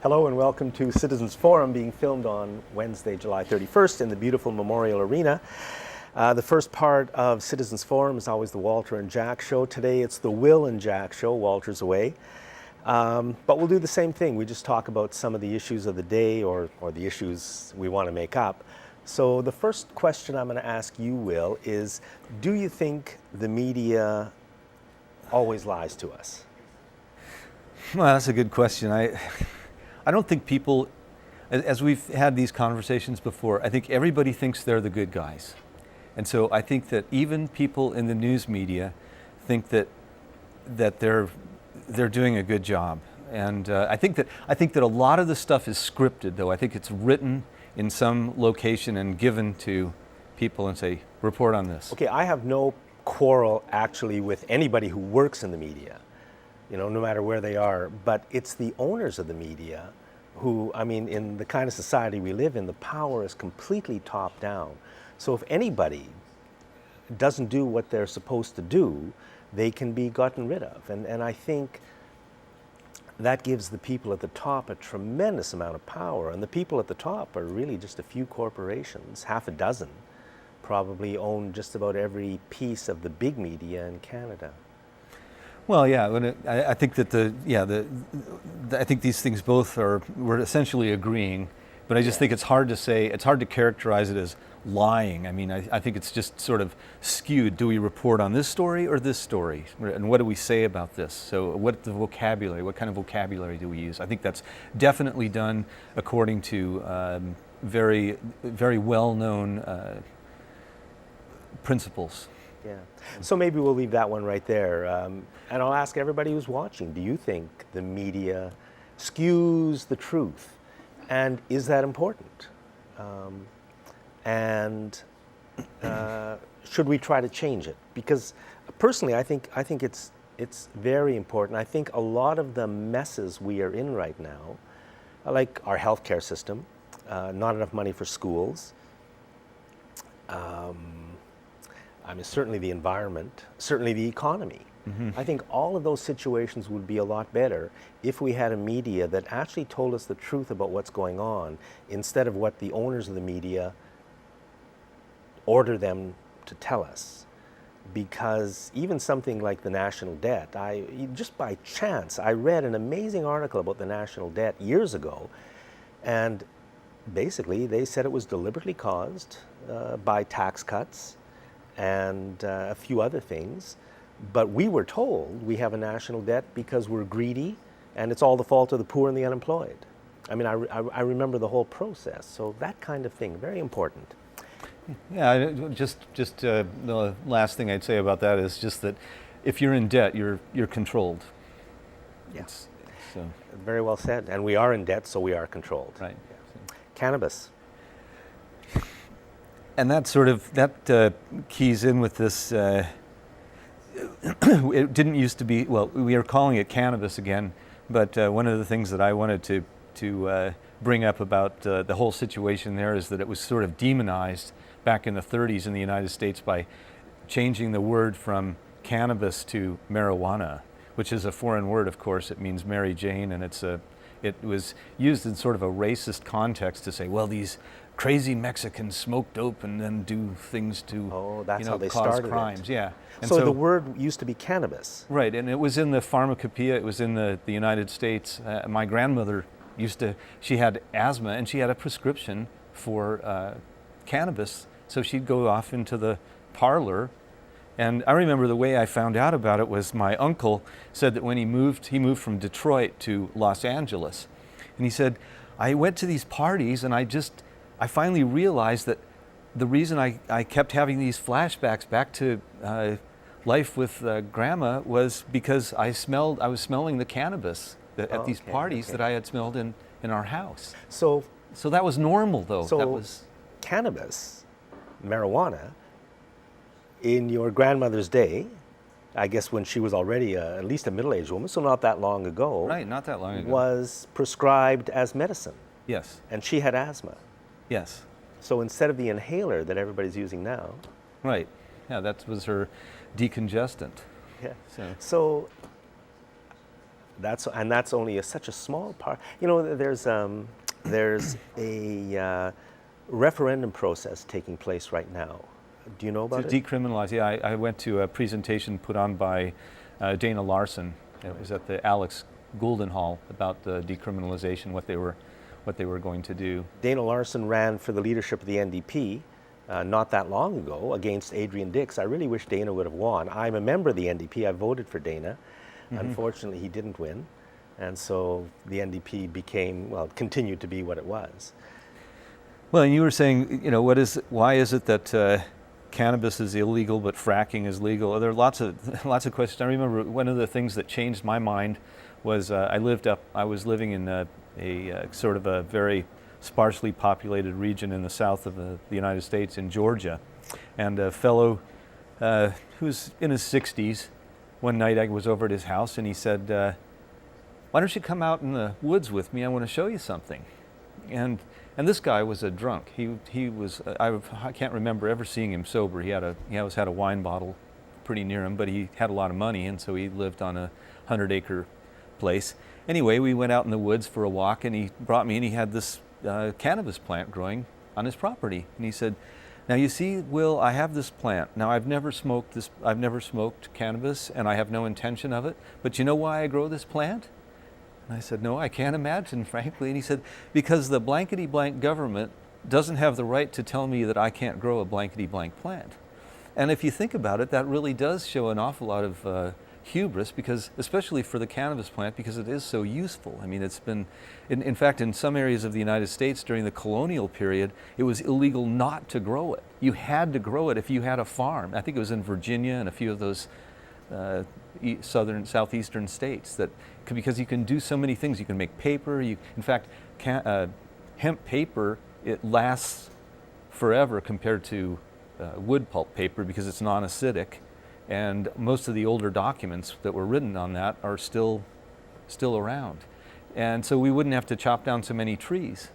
Hello and welcome to Citizens Forum, being filmed on Wednesday, July 31st in the beautiful Memorial Arena. The first part of Citizens Forum is always the Walter and Jack show. Today it's the Will and Jack show. Walter's away. But we'll do the same thing. We just talk about some of the issues of the day or the issues we want to make up. So the first question I'm going to ask you, Will, is do you think the media always lies to us? Well, that's a good question. I don't think people, as we've had these conversations before, I think everybody thinks they're the good guys. And so I think that even people in the news media think that they're doing a good job. And I think that a lot of the stuff is scripted, though. I think it's written in some location and given to people and say, report on this. Okay, I have no quarrel actually with anybody who works in the media, no matter where they are, but it's the owners of the media who, in the kind of society we live in, the power is completely top down. So if anybody doesn't do what they're supposed to do, they can be gotten rid of. And I think that gives the people at the top a tremendous amount of power. And the people at the top are really just a few corporations, half a dozen, probably own just about every piece of the big media in Canada. Well, yeah, I think that I think these things both we're essentially agreeing, but I just think it's hard to characterize it as lying. I think it's just sort of skewed. Do we report on this story or this story? And what do we say about this? So what kind of vocabulary do we use? I think that's definitely done according to very, very well-known principles. Yeah. So maybe we'll leave that one right there. And I'll ask everybody who's watching, do you think the media skews the truth? And is that important? Should we try to change it? Because personally, I think it's very important. I think a lot of the messes we are in right now, like our healthcare system, not enough money for schools, certainly the environment, certainly the economy. Mm-hmm. I think all of those situations would be a lot better if we had a media that actually told us the truth about what's going on, instead of what the owners of the media order them to tell us. Because even something like the national debt, just by chance, I read an amazing article about the national debt years ago, and basically they said it was deliberately caused by tax cuts and a few other things. But we were told we have a national debt because we're greedy and it's all the fault of the poor and the unemployed. I remember the whole process. So that kind of thing, very important. Yeah, just the last thing I'd say about that is just that if you're in debt, you're controlled. Yes. So. Very well said. And we are in debt, so we are controlled. Right. Yeah. Cannabis. And that keys in with this. It didn't used to be, well, we are calling it cannabis again, but one of the things that I wanted to bring up about the whole situation there is that it was sort of demonized back in the 30s in the United States by changing the word from cannabis to marijuana, which is a foreign word, of course. It means Mary Jane, and it was used in sort of a racist context to say, well, these crazy Mexicans smoke dope and then do things to how they cause started crimes. It. Yeah. And so the word used to be cannabis. Right, and it was in the pharmacopoeia. It was in the United States. My grandmother she had asthma and she had a prescription for cannabis, so she'd go off into the parlor. And I remember the way I found out about it was my uncle said that when he moved from Detroit to Los Angeles, and he said, I went to these parties and I finally realized that the reason I kept having these flashbacks back to life with Grandma was because I was smelling the cannabis at these parties that I had smelled in our house. So that was normal, though. So that was cannabis, marijuana, in your grandmother's day, I guess when she was already at least a middle-aged woman, so not that long ago. Right, not that long ago. Was prescribed as medicine. Yes. And she had asthma. Yes. So instead of the inhaler that everybody's using now. Right. Yeah, that was her decongestant. Yeah. So That's only such a small part. You know, there's a referendum process taking place right now. Do you know about To it? decriminalize, yeah, I went to a presentation put on by Dana Larson. It was at the Alex Goulden Hall about the decriminalization, what they were going to do. Dana Larson ran for the leadership of the NDP not that long ago against Adrian Dix. I really wish Dana would have won. I'm a member of the NDP. I voted for Dana. Unfortunately, he didn't win. And so the NDP continued to be what it was. Well, and you were saying, you know, why is it that cannabis is illegal but fracking is legal? There are lots of questions. I remember one of the things that changed my mind was I was living in a sort of a very sparsely populated region in the south of the United States, in Georgia, and a fellow who's in his 60s, one night I was over at his house and he said, why don't you come out in the woods with me? I want to show you something. And this guy was a drunk. He was, I can't remember ever seeing him sober. He always had a wine bottle pretty near him, but he had a lot of money, and so he lived on a 100-acre place. Anyway, we went out in the woods for a walk, and he brought me, and he had this cannabis plant growing on his property. And he said, now you see, Will, I have this plant. Now I've never smoked cannabis, and I have no intention of it, but you know why I grow this plant? And I said, no, I can't imagine, frankly. And he said, because the blankety-blank government doesn't have the right to tell me that I can't grow a blankety-blank plant. And if you think about it, that really does show an awful lot of hubris, because, especially for the cannabis plant, because it is so useful. I mean, it's been, in fact, in some areas of the United States during the colonial period, it was illegal not to grow it. You had to grow it if you had a farm. I think it was in Virginia and a few of those southeastern states, because you can do so many things. You can make paper. In fact, hemp paper, it lasts forever compared to wood pulp paper because it's non-acidic, and most of the older documents that were written on that are still around, and so we wouldn't have to chop down so many trees.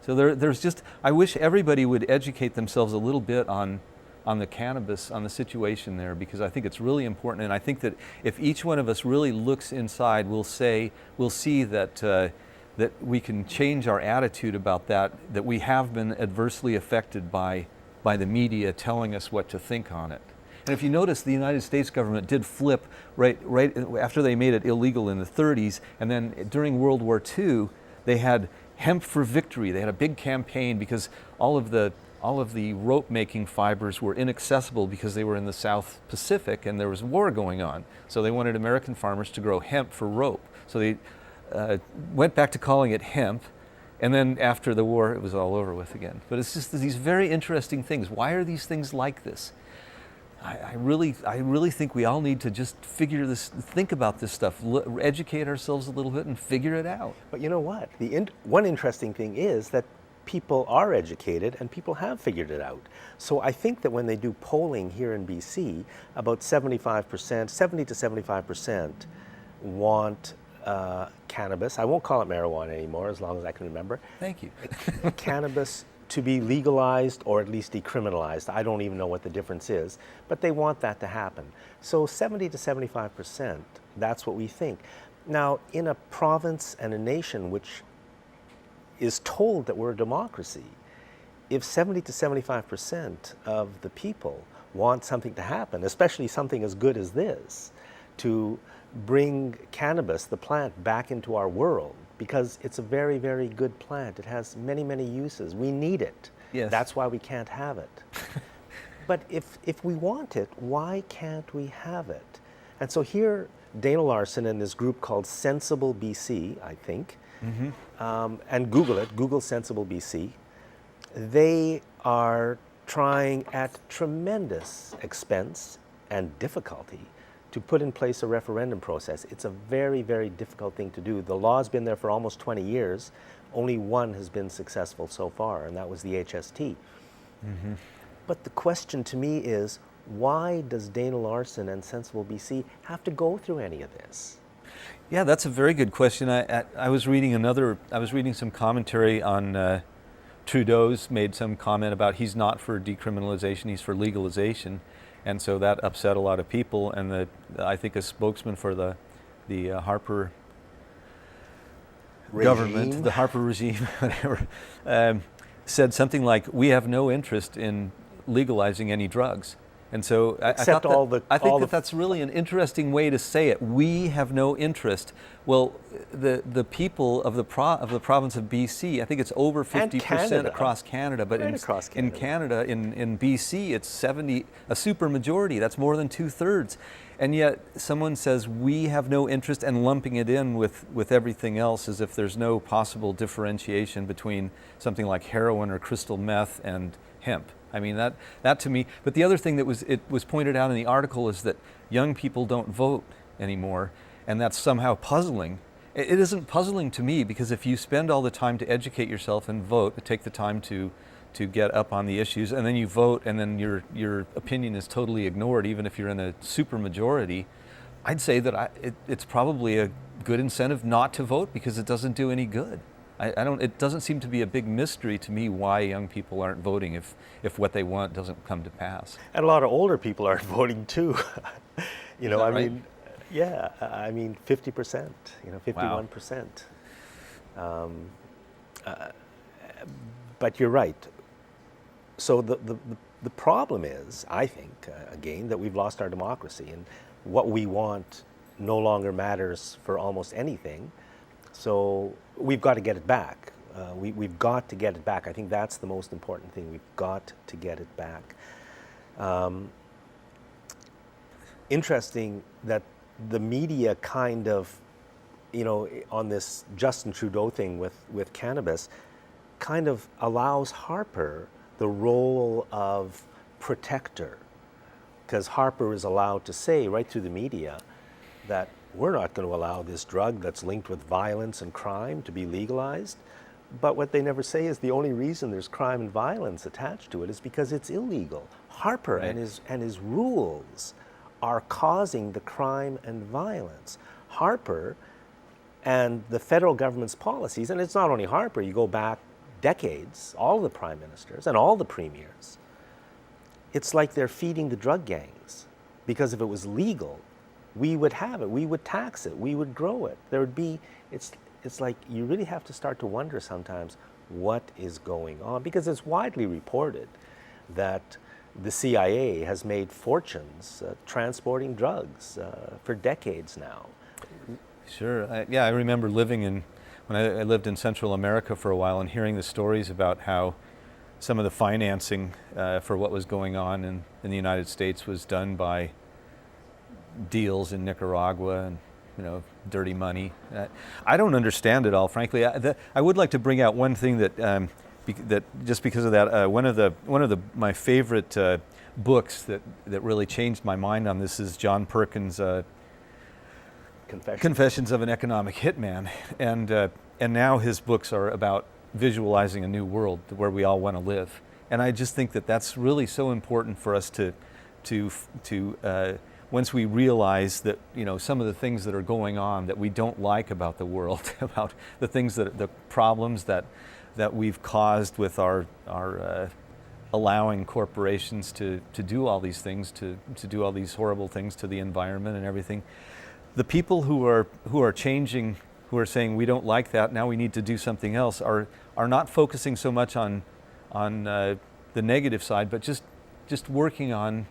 So there's just, I wish everybody would educate themselves a little bit on the cannabis, on the situation there, because I think it's really important. And I think that if each one of us really looks inside, we'll see that we can change our attitude about that we have been adversely affected by the media telling us what to think on it. And if you notice, the United States government did flip right after they made it illegal in the 30s, and then during World War II, they had Hemp for Victory. They had a big campaign because all of the rope making fibers were inaccessible because they were in the South Pacific and there was war going on. So they wanted American farmers to grow hemp for rope. So they went back to calling it hemp, and then after the war it was all over with again. But it's just these very interesting things. Why are these things like this? I really think we all need to just think about this stuff, educate ourselves a little bit and figure it out. But you know what? One interesting thing is that people are educated and people have figured it out. So I think that when they do polling here in BC, about 70 to 75% want cannabis. I won't call it marijuana anymore, as long as I can remember. Thank you. Cannabis to be legalized or at least decriminalized. I don't even know what the difference is, but they want that to happen. So 70 to 75%, that's what we think. Now, in a province and a nation which is told that we're a democracy, if 70 to 75% of the people want something to happen, especially something as good as this, to bring cannabis, the plant, back into our world, because it's a very, very good plant. It has many, many uses. We need it. Yes. That's why we can't have it. But if we want it, why can't we have it? And so here, Dana Larson and this group called Sensible BC, I think, and Google it, Google Sensible BC, they are trying at tremendous expense and difficulty to put in place a referendum process. It's a very, very difficult thing to do. The law's been there for almost 20 years. Only one has been successful so far, and that was the HST. But the question to me is, why does Dana Larson and Sensible BC have to go through any of this? Yeah, that's a very good question. I was reading some commentary on Trudeau's made some comment about he's not for decriminalization, he's for legalization. And so that upset a lot of people, and I think a spokesman for the Harper Regime. government, the Harper regime, whatever, said something like, "We have no interest in legalizing any drugs." And so I think that's really an interesting way to say it. We have no interest. Well, the people of the province of BC, I think it's over 50% across Canada, but in Canada, in BC, it's 70, a super majority. That's more than 2/3. And yet someone says we have no interest, and lumping it in with everything else as if there's no possible differentiation between something like heroin or crystal meth and hemp. I mean, that to me, but the other thing that was pointed out in the article is that young people don't vote anymore, and that's somehow puzzling. It isn't puzzling to me, because if you spend all the time to educate yourself and vote, take the time to get up on the issues, and then you vote, and then your opinion is totally ignored, even if you're in a super majority, I'd say that it's probably a good incentive not to vote, because it doesn't do any good. It doesn't seem to be a big mystery to me why young people aren't voting if what they want doesn't come to pass. And a lot of older people aren't voting too. You know, right? mean, yeah, I mean 50%, 51%. Wow. But you're right. So the problem is, I think, again, that we've lost our democracy, and what we want no longer matters for almost anything. So we've got to get it back. We've got to get it back. I think that's the most important thing. We've got to get it back. Interesting that the media kind of, on this Justin Trudeau thing with cannabis, kind of allows Harper the role of protector, because Harper is allowed to say right through the media that we're not going to allow this drug that's linked with violence and crime to be legalized. But what they never say is the only reason there's crime and violence attached to it is because it's illegal. Harper and his rules are causing the crime and violence. Harper and the federal government's policies, and it's not only Harper, you go back decades, all the prime ministers and all the premiers, it's like they're feeding the drug gangs, because if it was legal, we would have it, we would tax it, we would grow it. There would be, it's like you really have to start to wonder sometimes what is going on, because it's widely reported that the CIA has made fortunes transporting drugs for decades now. Sure, I remember when I lived in Central America for a while, and hearing the stories about how some of the financing for what was going on in the United States was done by deals in Nicaragua and dirty money. I don't understand it all, frankly. I would like to bring out one thing that just because of that, one of my favorite books that really changed my mind on this is John Perkins' Confessions of an Economic Hitman, and now his books are about visualizing a new world where we all want to live. And I just think that that's really so important for us to once we realize that some of the things that are going on that we don't like about the world, about the things the problems that we've caused with our allowing corporations to do all these things, to do all these horrible things to the environment and everything. The people who are changing, who are saying we don't like that, now we need to do something else, are not focusing so much on the negative side, but just working on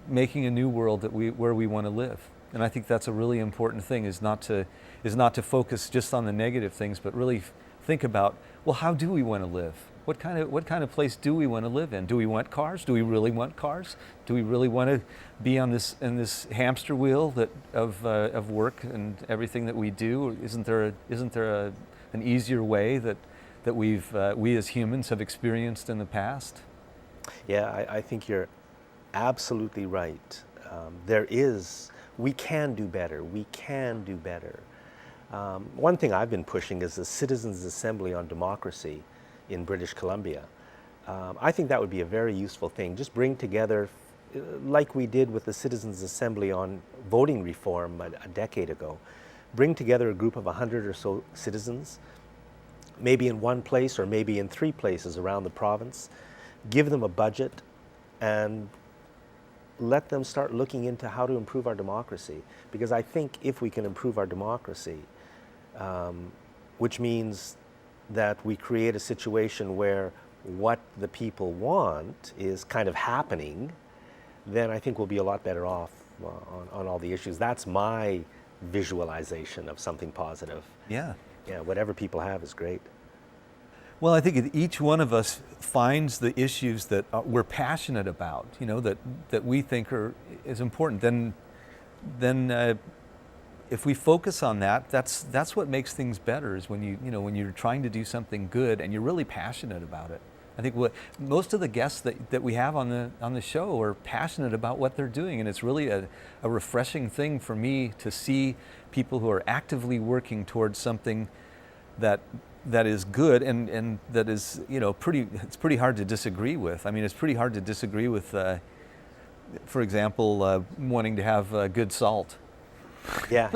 making a new world where we want to live. And I think that's a really important thing, is not to focus just on the negative things, but really think about, well, how do we want to live? What kind of place do we want to live in? Do we want cars? Do we really want cars? Do we really want to be in this hamster wheel of work and everything that we do? Isn't there an easier way that we as humans have experienced in the past? Yeah, I think you're absolutely right. We can do better. We can do better. One thing I've been pushing is the Citizens' Assembly on Democracy in British Columbia. I think that would be a very useful thing. Just bring together, like we did with the Citizens' Assembly on voting reform a decade ago, bring together a group of 100 or so citizens, maybe in one place or maybe in 3 places around the province, give them a budget, and let them start looking into how to improve our democracy. Because I think if we can improve our democracy, which means that we create a situation where what the people want is kind of happening, then I think we'll be a lot better off on all the issues. That's my visualization of something positive. Yeah. Yeah, whatever people have is great. Well, I think each one of us finds the issues that we're passionate about, you know, that we think is important. Then if we focus on that, that's what makes things better. Is when when you're trying to do something good and you're really passionate about it. I think most of the guests that we have on the show are passionate about what they're doing, and it's really a refreshing thing for me to see people who are actively working towards something that is good and that is it's pretty hard to disagree with. I mean, it's pretty hard to disagree with, for example, wanting to have good salt. Yeah.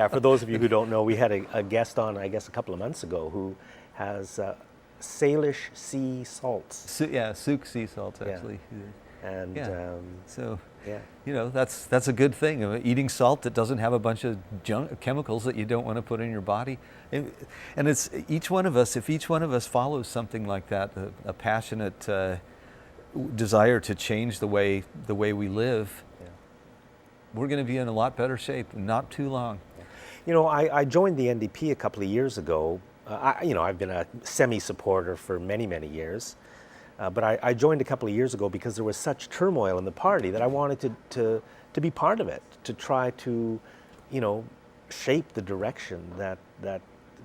For those of you who don't know, we had a guest on, I guess, a couple of months ago who has Salish sea salts. Souk sea salts, actually. And so yeah, that's a good thing. Eating salt that doesn't have a bunch of junk chemicals that you don't want to put in your body, and it's each one of us. If each one of us follows something like that, a passionate desire to change the way we live, we're going to be in a lot better shape. Not too long. I joined the NDP a couple of years ago. I've been a semi-supporter for many, many years. But I joined a couple of years ago because there was such turmoil in the party that I wanted to be part of it, to try to, shape the direction that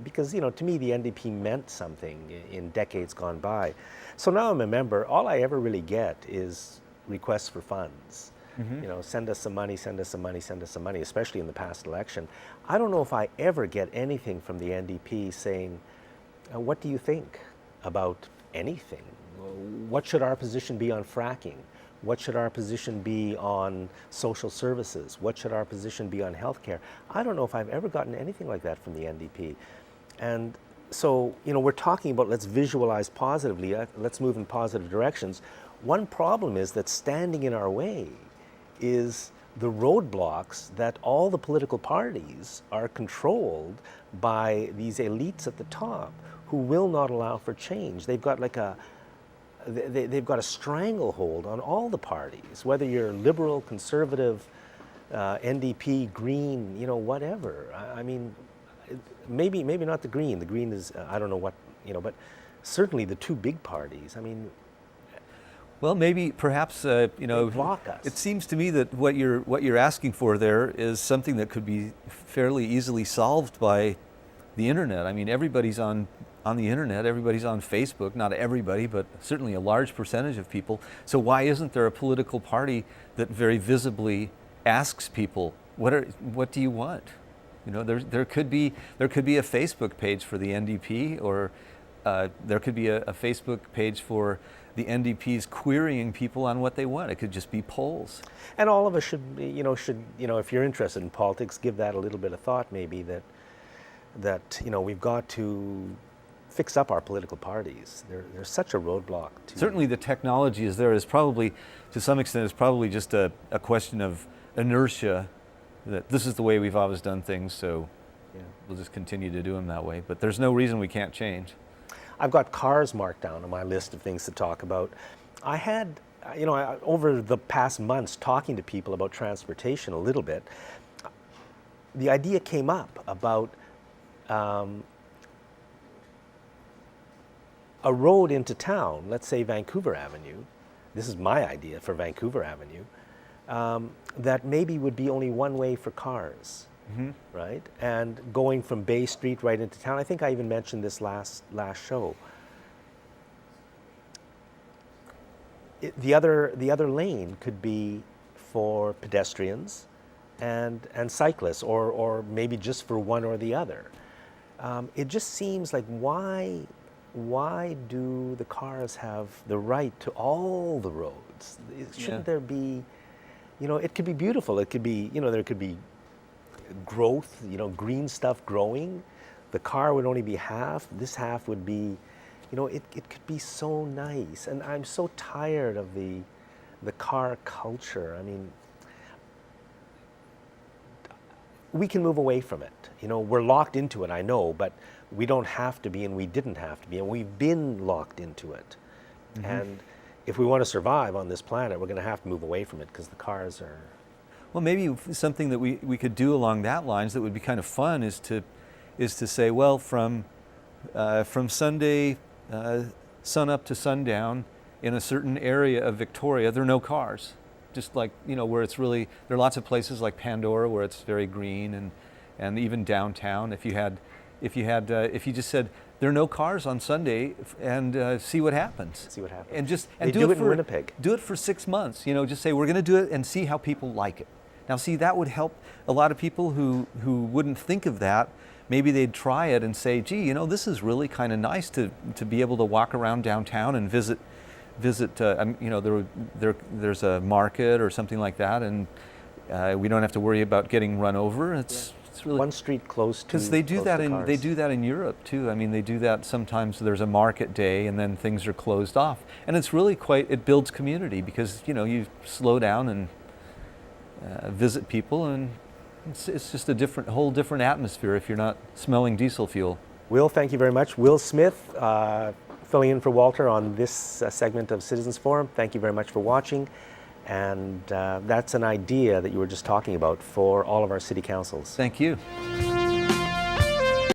because, to me, the NDP meant something in decades gone by. So now I'm a member. All I ever really get is requests for funds. Mm-hmm. Send us some money, send us some money, send us some money, especially in the past election. I don't know if I ever get anything from the NDP saying, what do you think about anything? What should our position be on fracking? What should our position be on social services? What should our position be on healthcare? I don't know if I've ever gotten anything like that from the NDP. And so, we're talking about let's visualize positively, let's move in positive directions. One problem is that standing in our way is the roadblocks that all the political parties are controlled by these elites at the top who will not allow for change. They've got they've got a stranglehold on all the parties, whether you're liberal, conservative, NDP, Green, whatever. I mean, maybe not the Green. The Green is, I don't know what, but certainly the two big parties. I mean, well, maybe perhaps they block us. It seems to me that what you're asking for there is something that could be fairly easily solved by the internet. I mean, everybody's on the internet, everybody's on Facebook, not everybody, but certainly a large percentage of people. So why isn't there a political party that very visibly asks people, what do you want? There could be a Facebook page for the NDP, or there could be a Facebook page for the NDP's querying people on what they want. It could just be polls. And all of us should if you're interested in politics, give that a little bit of thought, maybe that we've got to fix up our political parties. They're such a roadblock to... Certainly the technology is there. Is probably, to some extent, it's probably just a question of inertia, that this is the way we've always done things, so we'll just continue to do them that way. But there's no reason we can't change. I've got cars marked down on my list of things to talk about. I had, over the past months, talking to people about transportation a little bit, the idea came up about a road into town, let's say Vancouver Avenue. This is my idea for Vancouver Avenue, that maybe would be only one way for cars. Mm-hmm. Right? And going from Bay Street right into town. I think I even mentioned this last show. The other lane could be for pedestrians and cyclists, or maybe just for one or the other. It just seems like why do the cars have the right to all the roads? Shouldn't there be, it could be beautiful. It could be, there could be growth, green stuff growing. The car would only be half. This half would be, it could be so nice. And I'm so tired of the the car culture, I mean, we can move away from it. You know, we're locked into it, I know, but we don't have to be, and we didn't have to be, and we've been locked into it. And if we want to survive on this planet, we're going to have to move away from it because the cars are... Well, maybe something that we could do along that lines that would be kind of fun is to say, well, from Sunday sun up to sundown in a certain area of Victoria, there are no cars. Just like, you know, where it's really, there are lots of places like Pandora where it's very green, and even downtown. If you just said there are no cars on Sunday, and see what happens. See what happens. And do it in Winnipeg. Do it for 6 months. You know, just say we're going to do it and see how people like it. Now, see, that would help a lot of people who wouldn't think of that. Maybe they'd try it and say, gee, you know, this is really kind of nice to be able to walk around downtown and visit. You know, there's a market or something like that, and we don't have to worry about getting run over. It's really one street close to, because they do that cars. They do that in Europe too. I mean, they do that sometimes. There's a market day and then things are closed off, and it's really it builds community because, you know, you slow down and visit people, and it's just a whole different atmosphere if you're not smelling diesel fuel. Will, thank you very much. Will Smith, filling in for Walter on this segment of Citizens Forum. Thank you very much for watching. And that's an idea that you were just talking about for all of our city councils. Thank you.